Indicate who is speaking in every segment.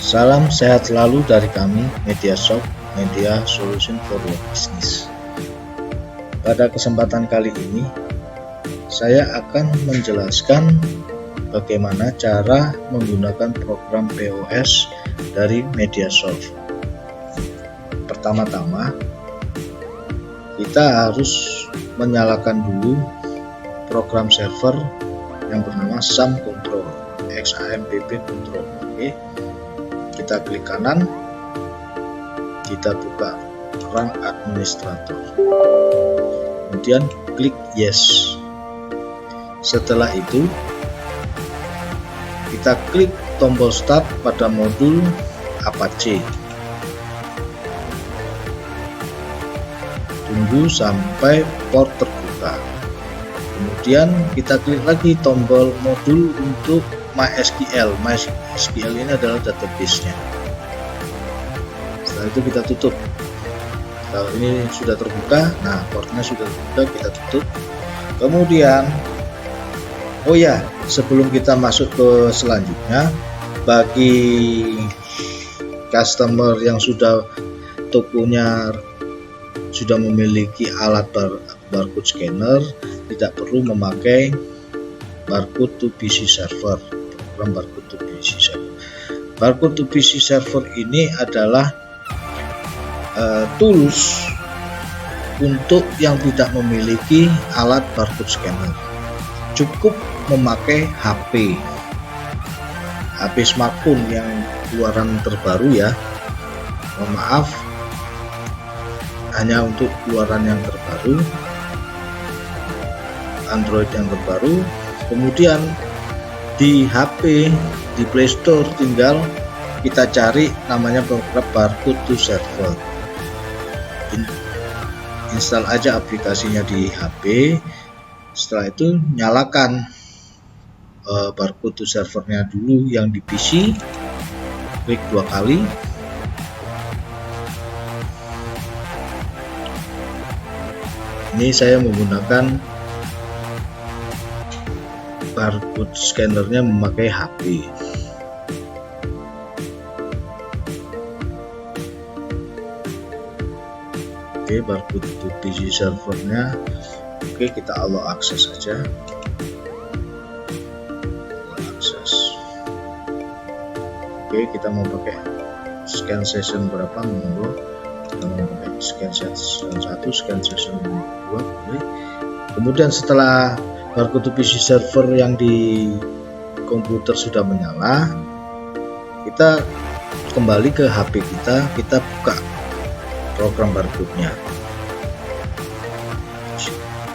Speaker 1: Salam sehat selalu dari kami, Mediashop, Media Solution for Your Business. Pada kesempatan kali ini, saya akan menjelaskan bagaimana cara menggunakan program POS dari Mediashop. Pertama-tama, kita harus menyalakan dulu program server yang bernama SAM Control, XAMPP Control. Oke. Kita klik kanan, kita buka Run Administrator, kemudian klik Yes. Setelah itu kita klik tombol Start pada modul Apache. Tunggu sampai port terbuka, kemudian kita klik lagi tombol modul untuk MySQL. MySQL ini adalah database-nya. Setelah itu kita tutup. Kalau ini sudah terbuka, nah portnya sudah terbuka, kita tutup. Kemudian, oh ya, sebelum kita masuk ke selanjutnya, bagi customer yang sudah tokonya sudah memiliki alat barcode scanner, tidak perlu memakai barcode to PC server. Program barcode to PC server. Barcode to PC server ini adalah tools untuk yang tidak memiliki alat barcode scanner. Cukup memakai HP smartphone yang keluaran terbaru ya. Mohon maaf, hanya untuk keluaran yang terbaru, Android yang terbaru. Kemudian di HP, di Play Store tinggal kita cari namanya program barcode to server. Install aja aplikasinya di HP. Setelah itu nyalakan barcode to servernya dulu yang di PC. Klik 2 kali. Ini saya menggunakan barcode scannernya memakai HP. Oke, barcode to PC servernya. Oke, kita allow akses saja. Akses. Oke, kita mau pakai scan session berapa? Monggo. Kita mau pakai scan session 1, scan session 2, boleh. Kemudian setelah barcode to PC server yang di komputer sudah menyala, kita kembali ke HP kita buka program barcode-nya.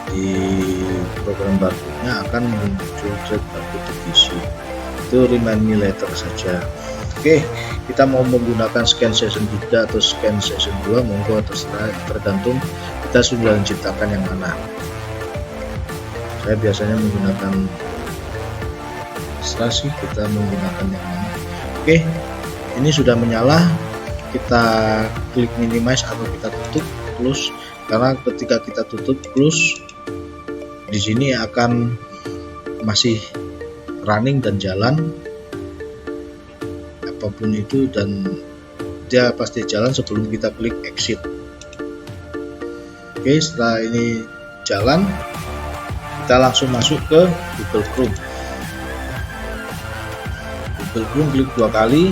Speaker 1: Di program barcode-nya akan muncul barcode to PC. Itu remind me later saja. Oke, kita mau menggunakan scan session 3 atau scan session 2, monggo terserah, tergantung kita sudah menciptakan yang mana. Saya biasanya menggunakan kita menggunakan yang mana. Oke, ini sudah menyala. Kita klik minimize atau kita tutup close, karena ketika kita tutup close di sini akan masih running dan jalan apapun itu, dan dia pasti jalan sebelum kita klik exit. Oke, setelah ini jalan, kita langsung masuk ke Google Chrome. Google Chrome, klik 2 kali,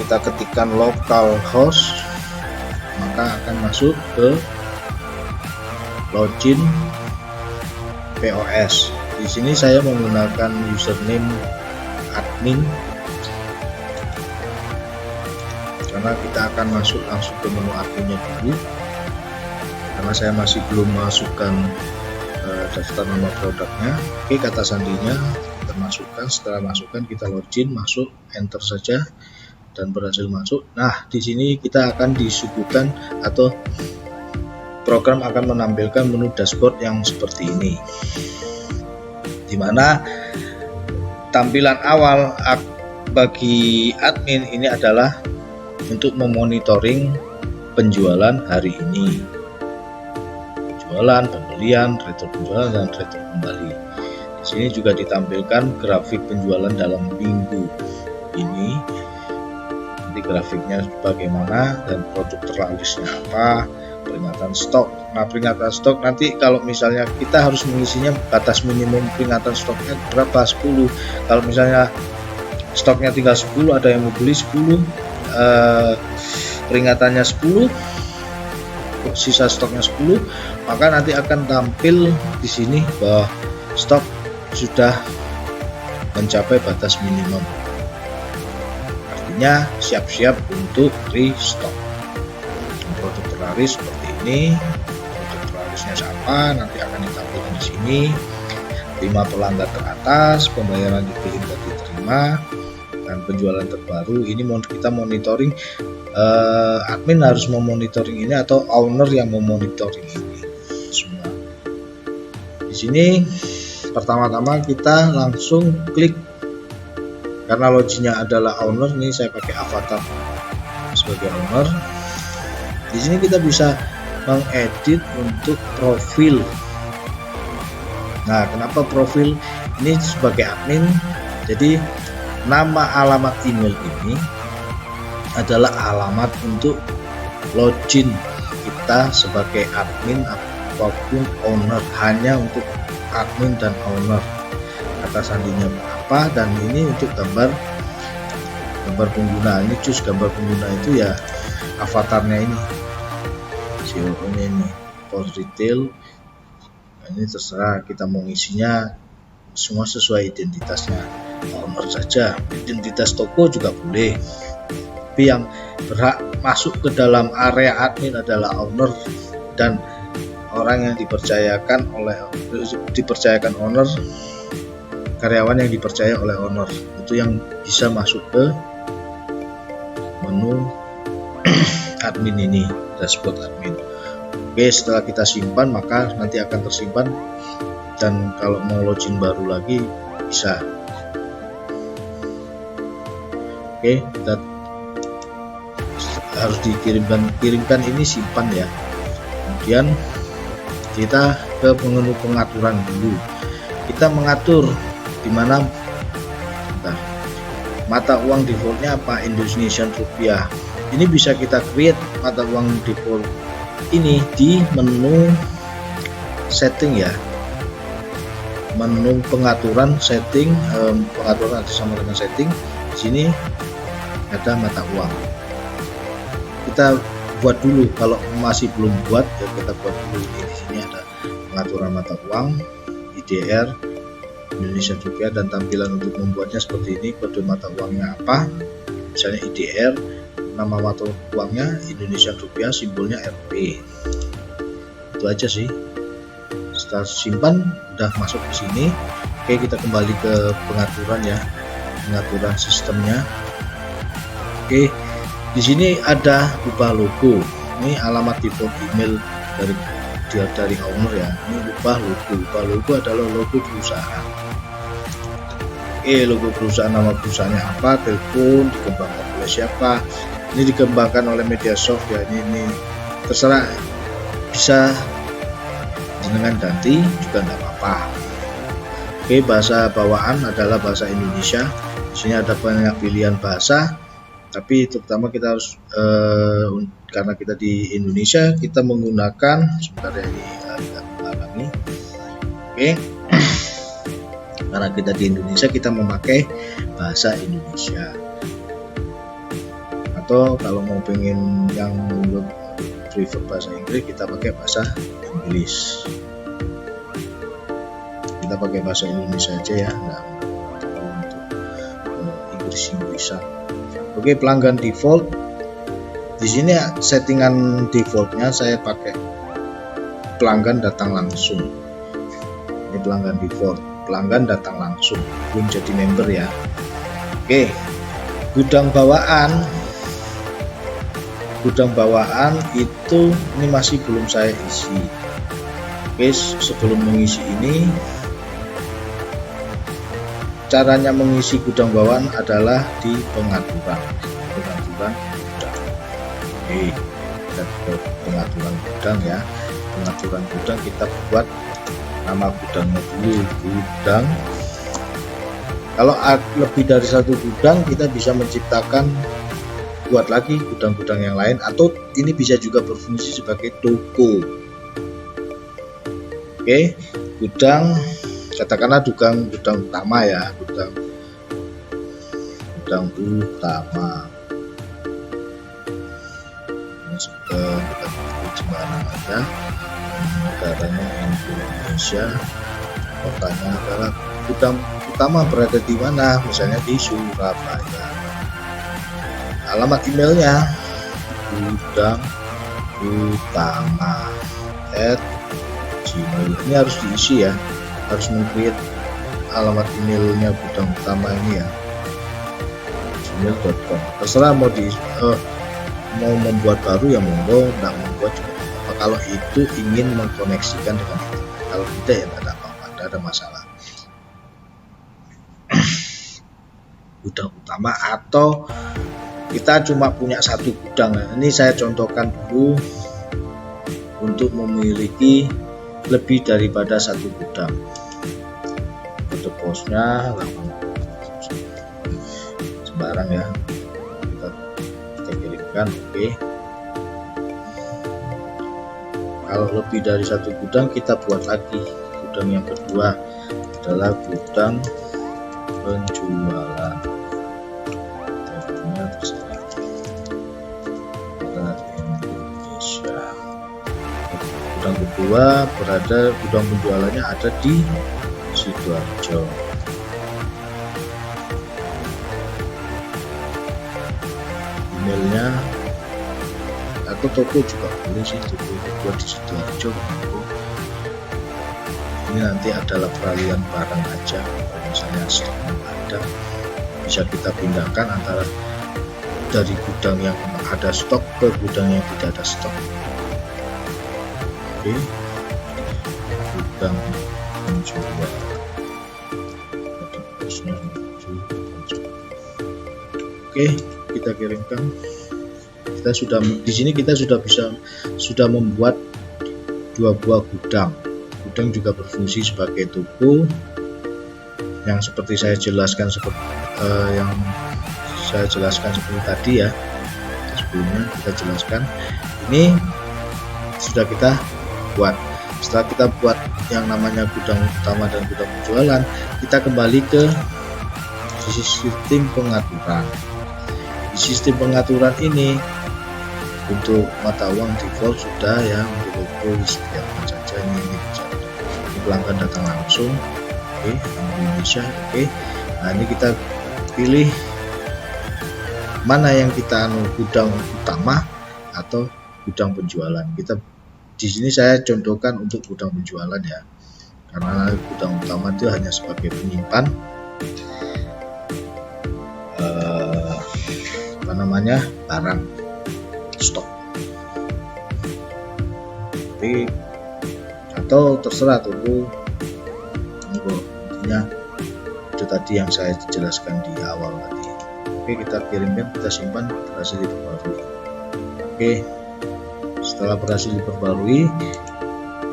Speaker 1: kita ketikkan localhost, maka akan masuk ke login POS. Di sini saya menggunakan username admin karena kita akan masuk langsung ke menu adminnya dulu, karena saya masih belum masukkan daftar nama produknya. Oke, kata sandinya kita masukkan. Setelah masukkan, kita login, masuk, enter saja, dan berhasil masuk. Nah, di sini kita akan disuguhkan atau program akan menampilkan menu dashboard yang seperti ini, dimana tampilan awal bagi admin ini adalah untuk memonitoring penjualan hari ini, penjualan, pembelian, retur penjualan, dan retur kembali. Di sini juga ditampilkan grafik penjualan dalam minggu. ini. Nanti grafiknya bagaimana dan produk terlarisnya apa, peringatan stok. Nah, peringatan stok nanti kalau misalnya kita harus mengisinya, batas minimum peringatan stoknya berapa? 10. Kalau misalnya stoknya tinggal 10, ada yang mau beli 10, peringatannya 10, sisa stoknya 10, maka nanti akan tampil di sini bahwa stok sudah mencapai batas minimum. Artinya siap-siap untuk restock. Produk terlaris seperti ini, produk terlarisnya siapa nanti akan ditampilkan di sini. 5 pelanggan teratas, pembayaran dikirim dan diterima, dan penjualan terbaru. Ini kita monitoring, admin harus memonitoring ini atau owner yang memonitoring ini semua. Di sini pertama-tama kita langsung klik, karena loginnya adalah owner. Ini saya pakai avatar sebagai owner. Di sini kita bisa mengedit untuk profil. Nah, kenapa profil? Ini sebagai admin, jadi nama alamat email ini adalah alamat untuk login kita sebagai admin ataupun owner, hanya untuk admin dan owner. Kata sandinya apa, dan ini untuk gambar pengguna. Ini cus gambar pengguna itu ya avatarnya ini, CEO-nya ini, post retail. Ini terserah kita mau ngisinya, semua sesuai identitasnya owner saja. Identitas toko juga boleh, tapi yang berhak masuk ke dalam area admin adalah owner dan orang yang dipercayakan owner, karyawan yang dipercaya oleh owner itu yang bisa masuk ke menu admin ini, dashboard admin. Oke, setelah kita simpan maka nanti akan tersimpan, dan kalau mau login baru lagi bisa. Oke, kita harus kirimkan ini, simpan ya. Kemudian kita ke menu pengaturan dulu. Kita mengatur di mana mata uang defaultnya apa, Indonesian rupiah. Ini bisa kita create mata uang default ini di menu setting ya, menu pengaturan setting, pengaturan sama dengan setting. Di sini ada mata uang. Kita buat dulu, kalau masih belum buat ya kita buat dulu. Di sini ada pengaturan mata uang, IDR Indonesia rupiah, dan tampilan untuk membuatnya seperti ini. Kode mata uangnya apa, misalnya IDR, nama mata uangnya Indonesia rupiah, simbolnya Rp. Itu aja sih. Setelah simpan udah masuk ke sini. Oke, kita kembali ke pengaturan ya, pengaturan sistemnya. Oke, di sini ada ubah logo. Ini alamat default email dari owner ya. Ini ubah logo. Ubah logo adalah logo perusahaan. Oke, logo perusahaan, nama perusahaannya apa, telepon, dikembangkan oleh siapa. Ini dikembangkan oleh Mediasoft ya. Ini terserah, bisa dengan ganti juga nggak apa-apa. Oke, bahasa bawaan adalah bahasa Indonesia. Di sini ada banyak pilihan bahasa, tapi terutama kita harus karena kita di Indonesia, kita menggunakan sebentar ya, ini agak mengalami. Oke, karena kita di Indonesia, kita memakai bahasa Indonesia. Atau kalau mau pengen yang prefer bahasa Inggris, kita pakai bahasa Inggris. Kita pakai bahasa Indonesia aja ya, nggak untuk Inggrisan. Oke, pelanggan default. Di sini settingan defaultnya saya pakai pelanggan datang langsung. Ini pelanggan default, pelanggan datang langsung, belum jadi member ya. Oke, gudang bawaan itu ini masih belum saya isi. Oke, sebelum mengisi ini, caranya mengisi gudang bawaan adalah di pengaturan gudang. Oke, kita ke pengaturan gudang ya. Pengaturan gudang, kita buat nama gudangnya dulu, gudang Kalau lebih dari satu gudang, kita bisa menciptakan buat lagi gudang-gudang yang lain, atau ini bisa juga berfungsi sebagai toko. Oke, gudang, katakanlah gudang utama ya, gudang utama. Ini sudah kita pilih sembarang aja. Negaranya Indonesia. Kotanya adalah gudang utama berada di mana? Misalnya di Surabaya. Alamat emailnya gudang utama @gmail. Ini harus diisi ya, harus meng-create alamat emailnya gudang utama ini ya, gmail.com. Terserah mau membuat baru ya monggo, nggak membuat juga apa. Kalau itu ingin mengkoneksikan dengan internet, kalau tidak ya tidak apa-apa, tidak ada masalah. Gudang utama, atau kita cuma punya satu gudang. Ini saya contohkan dulu untuk memiliki lebih daripada satu gudang. Kode posnya sembarang ya, kita kirimkan. Oke. Kalau lebih dari satu gudang, kita buat lagi gudang yang kedua adalah gudang penjualan. Indonesia. Gudang kedua gudang penjualannya ada di Sidoarjo. Emailnya atau toko juga boleh sih, toko buat di Sidoarjo. Ini nanti adalah peralihan barang aja, kalau misalnya stok ada bisa kita pindahkan antara dari gudang yang ada stok ke gudang yang tidak ada stok. Oke, gudang penjualan. Oke, kita kirimkan. Kita sudah di sini, kita sudah membuat dua buah gudang. Gudang juga berfungsi sebagai toko yang seperti saya jelaskan seperti tadi ya, sebelumnya kita jelaskan. Ini sudah kita buat. Setelah kita buat yang namanya gudang utama dan gudang penjualan, kita kembali ke sistem pengaturan. Di sistem pengaturan ini untuk mata uang default sudah yang logo setiap saja. Ini pelanggan datang langsung. Oke, Indonesia. Oke, nah ini kita pilih mana yang kita gudang utama atau gudang penjualan. Kita di sini saya contohkan untuk gudang penjualan ya, karena gudang utama itu hanya sebagai penyimpan barang stok. Tapi atau terserah tunggu intinya itu tadi yang saya jelaskan di awal tadi. Oke, kita kirimkan, kita simpan, berhasil diperbarui. Oke, setelah berhasil diperbarui,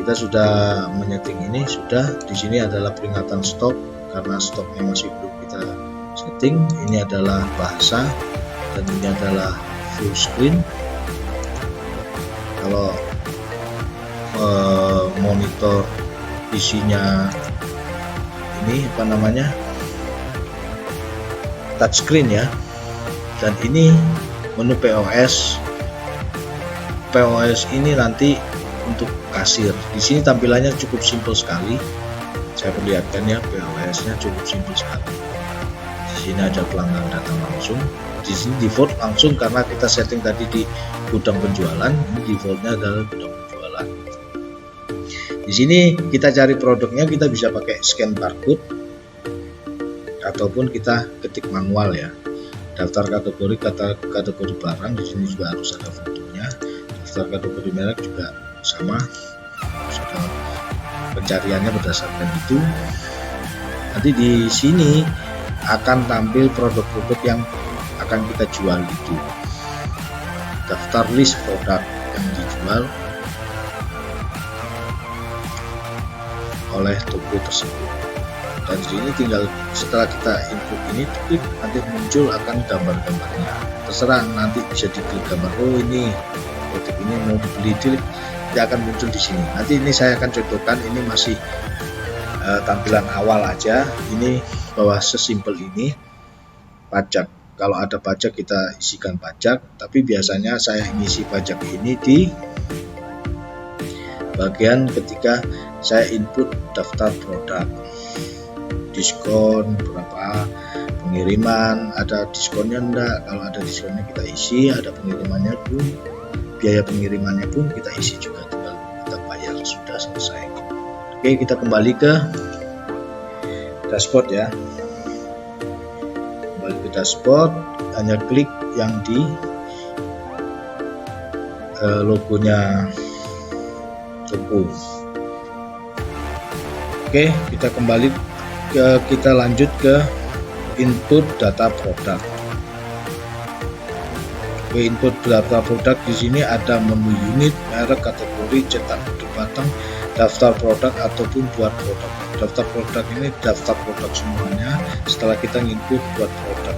Speaker 1: kita sudah menyeting ini. Sudah di sini adalah peringatan stop karena stopnya masih belum kita setting. Ini adalah bahasa dan ini adalah full screen. Kalau monitor isinya ini touchscreen ya, dan ini menu POS ini nanti untuk kasir. Di sini tampilannya cukup simpel sekali, saya perlihatkan ya. POS-nya cukup simpel sekali. Di sini ada pelanggan datang langsung. Di sini default langsung karena kita setting tadi di gudang penjualan. Ini defaultnya adalah gudang penjualan. Di sini kita cari produknya, kita bisa pakai scan barcode ataupun kita ketik manual ya. Daftar kategori barang, di sini juga harus ada fotonya. Daftar kategori merek juga sama, sudah pencariannya berdasarkan itu. Nanti di sini akan tampil produk-produk yang akan kita jual itu. Daftar list produk yang dijual oleh toko tersebut. dan di sini tinggal setelah kita input ini klik, nanti muncul akan gambar-gambarnya. Terserah, nanti bisa diklik gambar, oh ini produk ini mau dibeli, dia akan muncul di sini. Nanti ini saya akan contohkan, ini masih tampilan awal aja. Ini bahwa sesimpel ini pajak. Kalau ada pajak kita isikan pajak, tapi biasanya saya ngisi pajak ini di bagian ketika saya input daftar produk, diskon berapa, pengiriman ada diskonnya enggak, kalau ada diskonnya kita isi, ada pengirimannya pun, biaya pengirimannya pun kita isi juga, tinggal kita bayar, sudah selesai. Oke, kita kembali ke dashboard ya. Kembali ke dashboard, hanya klik yang di logonya toko. Oke, kita kembali kita lanjut ke input data produk. Oke, input data produk di sini ada menu unit, merek, kategori, cetak produk batang, daftar produk ataupun buat produk. Daftar produk ini daftar produk semuanya setelah kita input buat produk.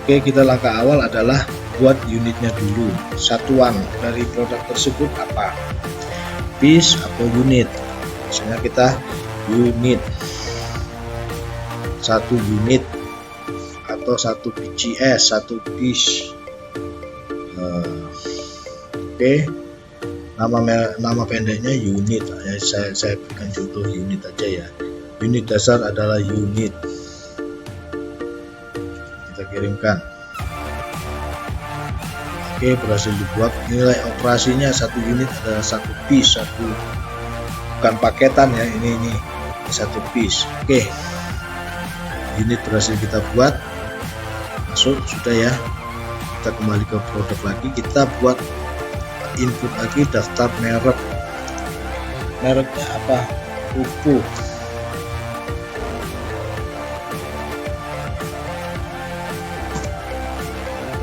Speaker 1: Oke, kita langkah awal adalah buat unitnya dulu. Satuan dari produk tersebut apa? Piece atau unit? Misalnya kita unit, 1 unit atau 1 PCS, 1 piece. Oke, nama pendeknya unit ya, saya berikan contoh unit aja ya. Unit dasar adalah unit. Kita kirimkan. Oke, berhasil dibuat. Nilai operasinya 1 unit adalah 1 piece, bukan paketan ya, ini 1 piece. Oke, unit berhasil kita buat, masuk sudah ya. Kita kembali ke produk lagi, kita buat input lagi daftar merek. Mereknya apa? Oppo.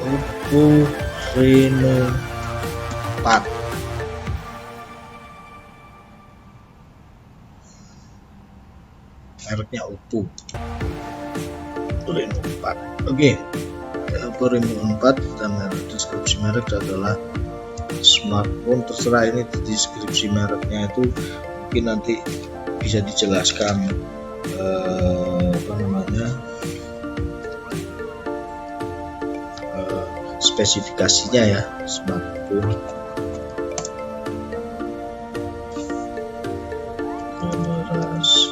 Speaker 1: Oppo Reno 4. Mereknya Oppo Reno 4. Oke, Oppo Reno 4 dan deskripsi merek adalah smartphone. Terserah, ini deskripsi mereknya itu mungkin nanti bisa dijelaskan apa namanya, spesifikasinya ya, smartphone. Generasi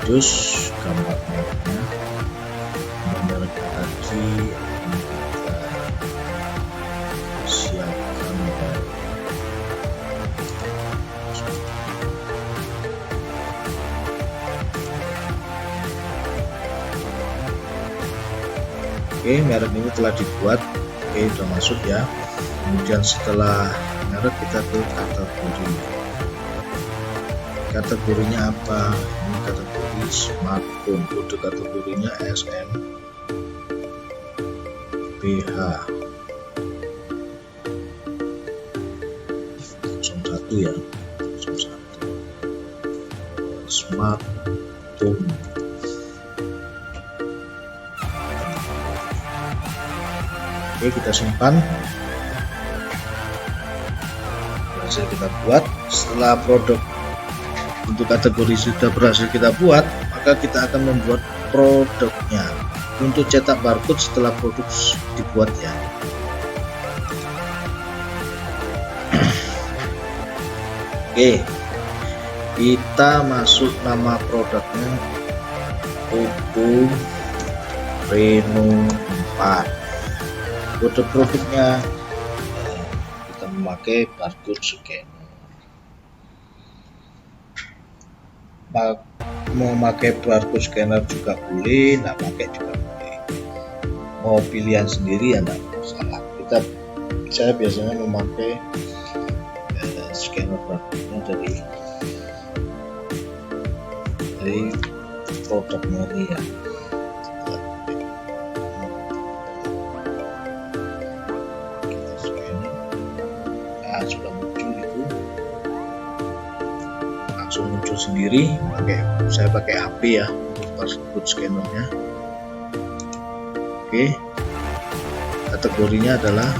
Speaker 1: terus gambar mereknya, merek tadi kita siapkan. Oke, merek ini telah dibuat. Oke, sudah masuk ya. Kemudian setelah merek kita ke kategori. Kategorinya apa? Ini kategori smartphone. Kode kategorinya SM BH 01 ya, 01 smartphone. Oke, kita simpan. Berhasil kita buat. Setelah produk untuk kategori sudah berhasil kita buat, maka kita akan membuat produknya. Untuk cetak barcode setelah produk dibuat ya. Oke, kita masuk nama produknya Oppo Reno 4. Kode produknya kita memakai barcode scanner. Mau pakai barcode scanner juga boleh, nggak pakai juga boleh. Mau pilihan sendiri ya nggak masalah. Saya biasanya memakai scanner barcode-nya dari produknya ini ya. langsung muncul sendiri. Saya pakai HP ya barcode scannernya. Oke, kategorinya adalah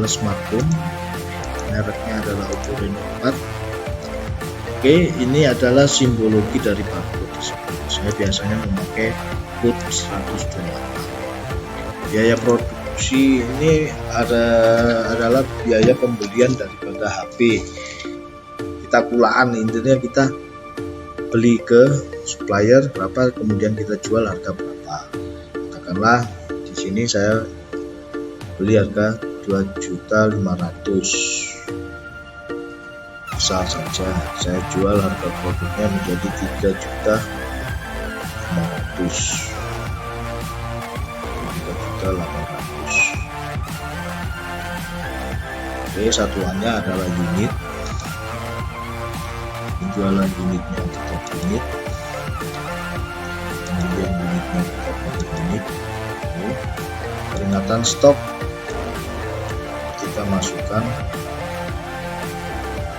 Speaker 1: smartphone, mereknya adalah Oppo Reno 4. Oke, ini adalah simbologi dari barcode tersebut. Saya biasanya memakai code 128. Biaya produksi ini adalah biaya pembelian daripada HP. Kita kulaan, intinya kita beli ke supplier berapa, kemudian kita jual harga berapa. Katakanlah di sini saya beli harga 2.500.000, besar saja. Saya jual harga produknya menjadi 3.500.000. Oke, satuannya adalah unit. Penjualan unitnya tetap unit, kemudian unitnya tetap unit. Oke. Peringatan stok kita masukkan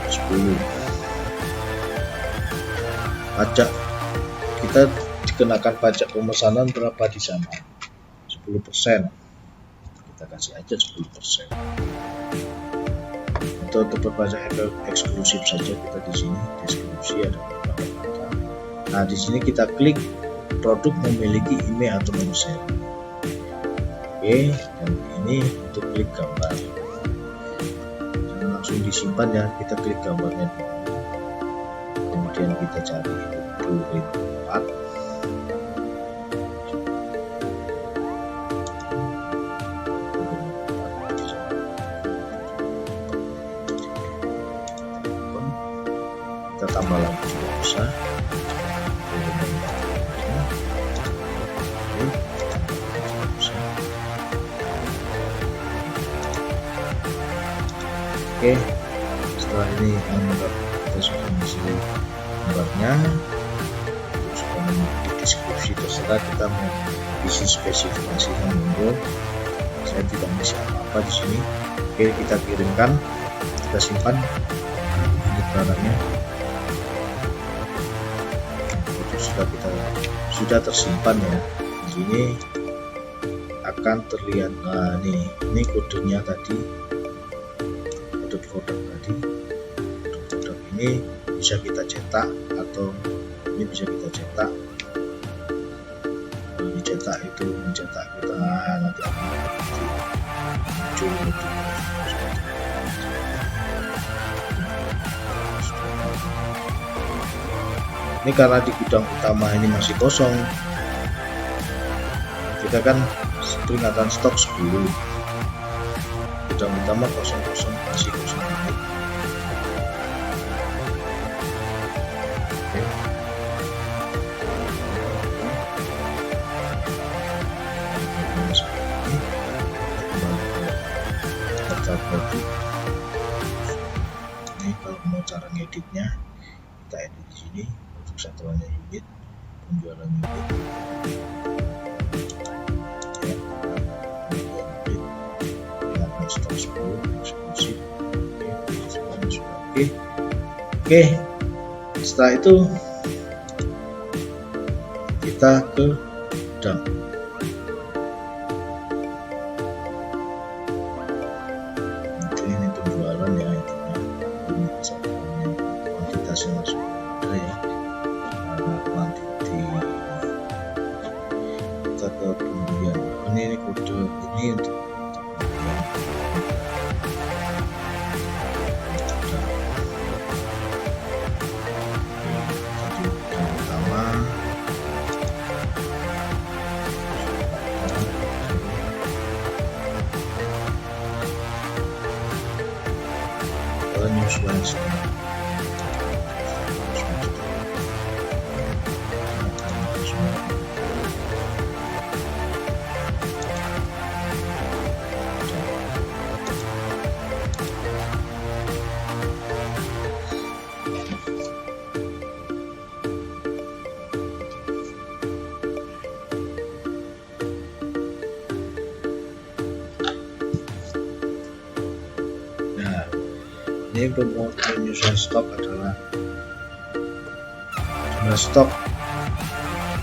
Speaker 1: 10. Pajak kita dikenakan pajak pemesanan berapa di sana? 10%. Kita kasih aja 10%. Untuk berpajak eksklusif saja kita di sini deskripsi ada beberapa kata. Nah, di sini kita klik produk memiliki email atau nomor seri. Oke, dan ini untuk klik gambar. Jangan langsung disimpan ya, kita klik gambarnya dulu. Kemudian kita cari Oppo Reno 4. Kita tambah lagi juga bisa. Oke, setelah ini kita sudah mengisi gambarnya, sudah mengikuti deskripsi, terserah kita mau isi spesifikasi yang monggo. Saya tidak mengisi apa-apa di sini. Oke, kita kirimkan, kita simpan ini barangnya. Sudah tersimpan ya. Di sini akan terlihat. Nah, ini kodenya tadi, kode produk tadi. Kode produk ini bisa kita cetak atau ini bisa kita cetak. Kalau dicetak itu mencetak kita nanti akan muncul ini karena di gudang utama ini masih kosong, kita kan peringatan stok 10, gudang utama kosong masih kosong. Ini kalau mau cara ngeditnya, kita edit di sini. Satuannya unit, penjualan unit, ya, unit, stok 10, eksklusif, oke. Setelah itu kita ke gudang. Ini penjualan ya, ini satuannya, kuantitasnya masuk ada ya. Kita ke pembelian. Ini kode ini untuk utama. News ini penyusunan stok adalah jumlah stok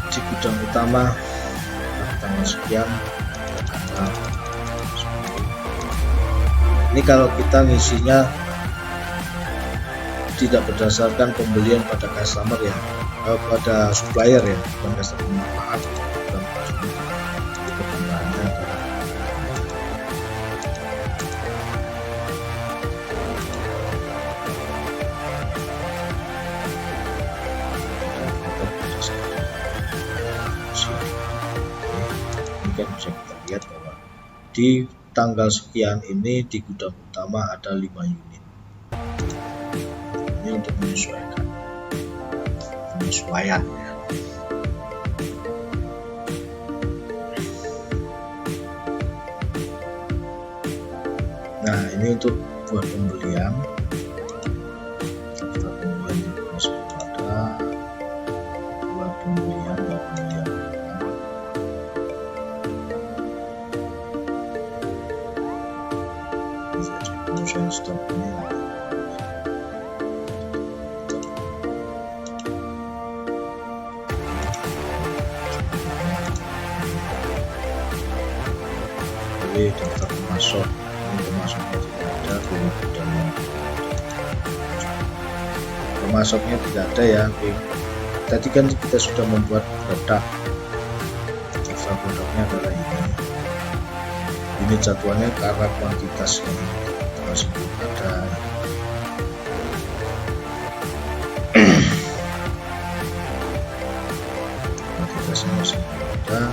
Speaker 1: di gudang utama tanggal sekian. Ini kalau kita ngisinya tidak berdasarkan pembelian pada customer ya, pada supplier ya, bukan customer, maaf, bukan customer. Perbedaannya adalah ini kan bisa kita lihat bahwa di tanggal sekian ini di gudang utama ada 5 unit. Ini untuk penyesuaian ya. Nah, ini untuk buat pembelian. Daftar pembelian di masuk ada buat pembelian ya, pembelian. Penyesuaian stok ini. Daftar pemasok, ini pemasoknya tidak ada, pemasoknya tidak ada ya. Oke. Tadi kan kita sudah membuat produk, daftar produknya adalah ini jadwalnya karena kuantitas ini tersebut ada. Kuantitasnya masih ada,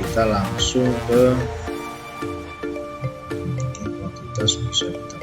Speaker 1: kita langsung ke kuantitas bisa kita